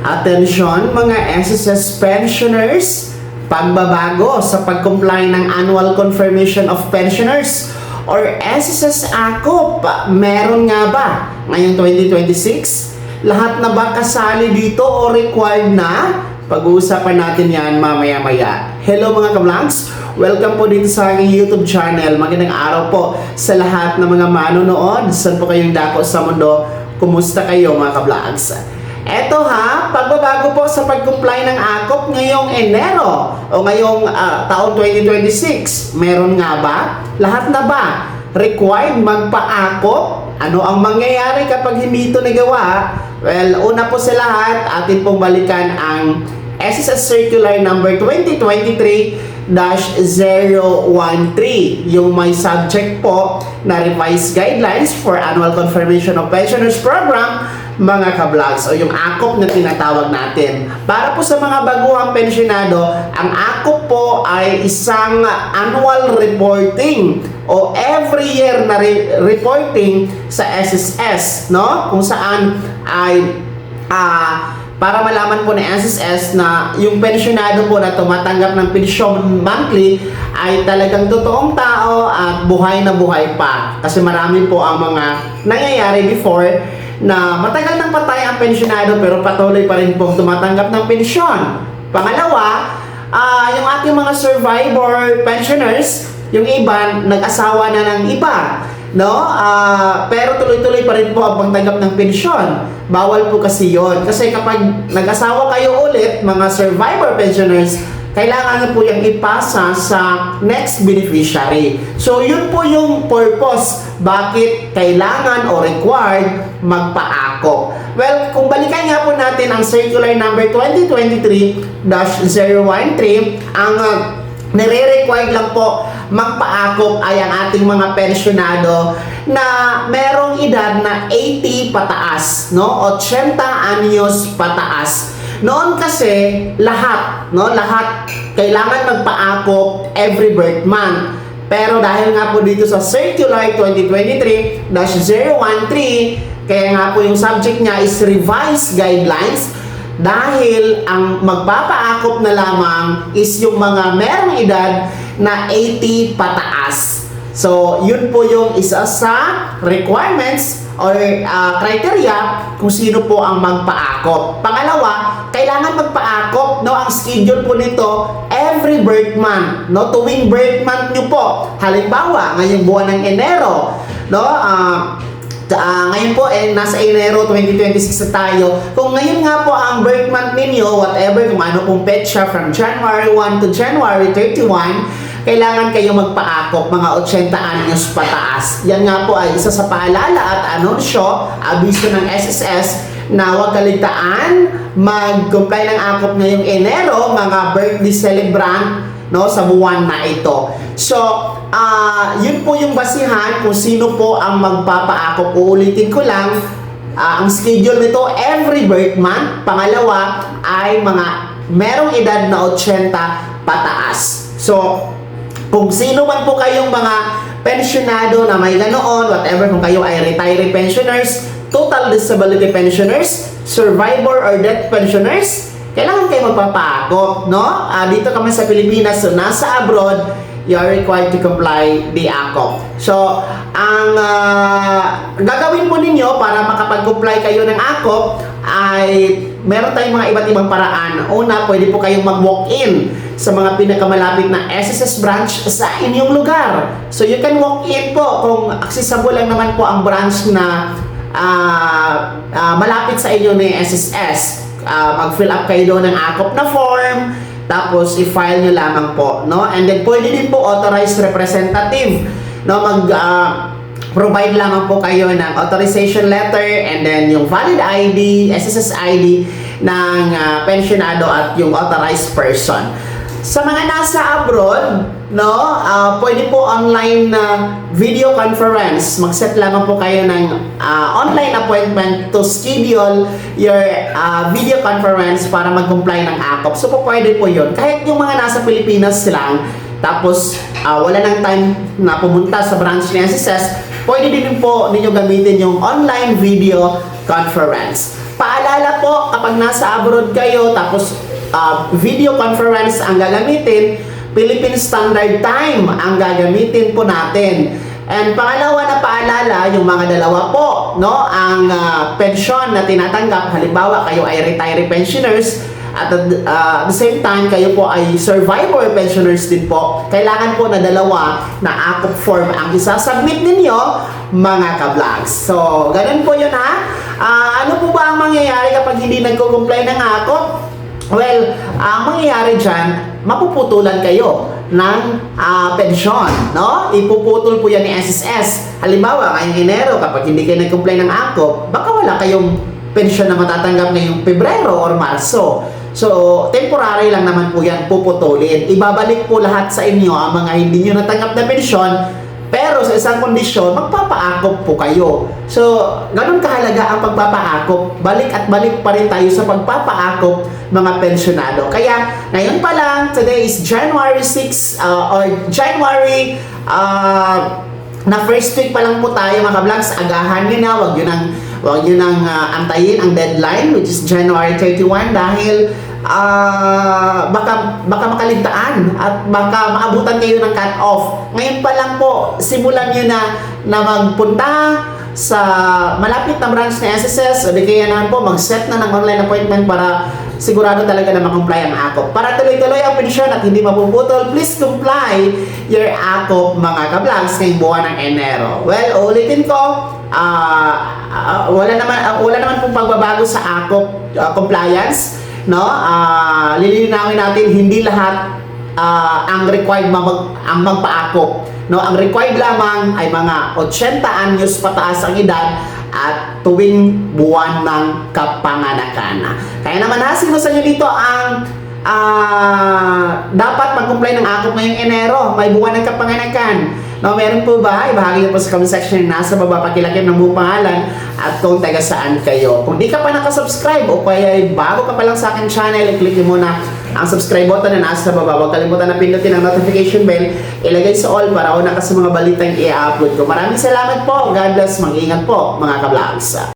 Atensyon mga SSS pensioners, pagbabago sa pag-comply ng Annual Confirmation of Pensioners or SSS AKOP, meron nga ba ngayong 2026? Lahat na ba kasali dito o required na? Pag-uusapan natin yan mamaya-maya. Hello mga ka-vlogs! Welcome po dito sa aking YouTube channel. Magandang araw po sa lahat ng mga manonood. Saan po kayong dako sa mundo? Kumusta kayo mga ka-vlogs? Eto ha, pagbabago po sa pag-comply ng AKOP ngayong Enero o ngayong taong 2026. Meron nga ba? Lahat na ba required magpa-AKOP? Ano ang mangyayari kapag hindi ito nagawa? Well, una po sa lahat, atin pong balikan ang SSS Circular number 2023-013, yung may subject po na revised guidelines for annual confirmation of pensioners program, mga ka-vlogs, o yung AKOP na tinatawag natin. Para po sa mga baguhang pensionado, ang AKOP po ay isang annual reporting o every year na reporting sa SSS, no? Kung saan ay para malaman po ng SSS na yung pensionado po na tumatanggap ng pensyon monthly ay talagang totoong tao at buhay na buhay pa. Kasi marami po ang mga nangyayari before na matagal nang patay ang pensionado pero patuloy pa rin pong tumatanggap ng pensyon. Pangalawa, yung ating mga survivor pensioners, yung iba nag-asawa na ng iba, no? Pero tuloy-tuloy pa rin po ang pagtanggap ng pensyon. Bawal po kasi yon. Kasi kapag nag-asawa kayo ulit, mga survivor pensioners, kailangan po yung ipasa sa next beneficiary. So, yun po yung purpose bakit kailangan o required magpa-AKOP. Well, kung balikan nga po natin ang circular number 2023-013, ang nire-required lang po magpa-AKOP ay ang ating mga pensionado na merong edad na 80 pataas, no? 80 anyos pataas. Noon kasi lahat kailangan magpa-AKOP every birth month. Pero dahil nga po dito sa Circular 2023-013, kaya nga po yung subject niya is revised guidelines dahil ang magpapa-AKOP na lamang is yung mga merong edad na 80 pataas. So, yun po yung isa sa requirements or criteria kung sino po ang magpa-AKOP. Pangalawa, kailangan magpa-AKOP, no? Ang schedule po nito every birth month, no? Tuwing birth month nyo po. Halimbawa, ngayong buwan ng Enero, no? Ngayon po nasa Enero 2026 na tayo. Kung ngayon nga po ang birth month ninyo, whatever, kung ano pong petsa from January 1 to January 31, kailangan kayo magpa-AKOP mga 80 anyos pataas. Yan nga po ay isa sa paalala at anunsyo, abiso ng SSS na huwag kaligtaan mag-comply ng AKOP ngayong Enero, mga birthday celebrant, no, sa buwan na ito. So, yun po yung basihan kung sino po ang magpapa-AKOP. Uulitin ko lang, ang schedule nito every birth month. Pangalawa ay mga merong edad na 80 pataas. So, kung sino man po kayong mga pensionado na may ganoon, whatever, kung kayo ay retiree pensioners, total disability pensioners, survivor or death pensioners, kailangan kayo magpapa-AKOP, no? Dito kami sa Pilipinas, so nasa abroad, you are required to comply the AKOP. So, ang gagawin po ninyo para makapag-comply kayo ng AKOP ay meron tayong mga iba't ibang paraan. Una, pwede po kayong mag-walk-in sa mga pinakamalapit na SSS branch sa inyong lugar. So, you can walk in po kung accessible lang naman po ang branch na malapit sa inyo ni SSS. Mag-fill up kayo doon ng AKOP na form, tapos i-file nyo lamang po, no? And then pwede din po authorized representative, no? Provide lamang po kayo ng authorization letter and then yung valid ID, SSS ID ng pensionado at yung authorized person. Sa mga nasa abroad, no, pwede po online video conference. Mag-set lamang po kayo ng online appointment to schedule your video conference para mag-comply ng AKOP. So po pwede po yun. Kahit yung mga nasa Pilipinas lang, tapos wala nang time na pumunta sa branch ni SSS, pwede din po ninyo gamitin yung online video conference. Paalala paalala po, kapag nasa abroad kayo, tapos video conference ang gagamitin, Philippine Standard Time ang gagamitin po natin. And pangalawa na paalala, yung mga dalawa po, no, ang pensyon na tinatanggap, halimbawa kayo ay retiree pensioners, at at the same time, kayo po ay survivor pensioners din po. Kailangan po na dalawa na AKOP form ang isasubmit ninyo, mga ka-vlogs. So, ganun po yun ha. Ano po ba ang mangyayari kapag hindi nagko-comply ng AKOP? Well, ang mangyayari dyan, mapuputulan kayo ng pensyon, no? Ipuputol po yan ni SSS. Halimbawa, ngayong Enero, kapag hindi kayo nag-comply ng AKOP, baka wala kayong pensyon na matatanggap ngayong Pebrero or Marso. So, temporary lang naman po yan, puputulin. Ibabalik po lahat sa inyo ang mga hindi nyo natanggap na pensyon, pero sa isang kondisyon, magpapa-AKOP po kayo. So, ganun kahalaga ang pagpapa-AKOP. Balik at balik pa rin tayo sa pagpapa-AKOP, mga pensyonado. Kaya, ngayon pa lang, today is January 6 or January na first week pa lang po tayo, mga vlogs. Agahan nyo na, wag nyo nang antayin ang deadline, which is January 31, dahil baka makaligtaan at baka maabutan kayo ng cut-off. Ngayon pa lang po, simulan nyo na magpunta sa malapit na branch ng SSS, o di kaya naman po mag-set na ng online appointment para sigurado talaga na makomply ang AKOP. Para tuloy-tuloy ang pensyon at hindi mapuputol, please comply your AKOP, mga ka-vlogs, ngayong buwan ng Enero. Well, ulitin ko, wala naman pong pagbabago sa AKOP compliance, no? Lilinawin natin, hindi lahat ang required ang magpa-AKOP, no? Ang required lamang ay mga 80 anyos pataas ang edad at tuwing buwan ng kapanganakan. Kaya naman sino sa inyo dito ang dapat mag-comply ng AKOP ngayong Enero, may buwan ng kapanganakan? No, meron po ba? Ibahagi niyo po sa comment section na nasa baba, pakilagay ng buong pangalan at kung taga saan kayo. Kung di ka pa nakasubscribe o kaya bago ka pa lang sa aking channel, i-click niyo muna ang subscribe button na nasa baba. Huwag kalimutan na pindutin ang notification bell, ilagay sa all para una ka sa mga balitang i-upload ko. Maraming salamat po. God bless. Mag-ingat po, mga ka-vlogs.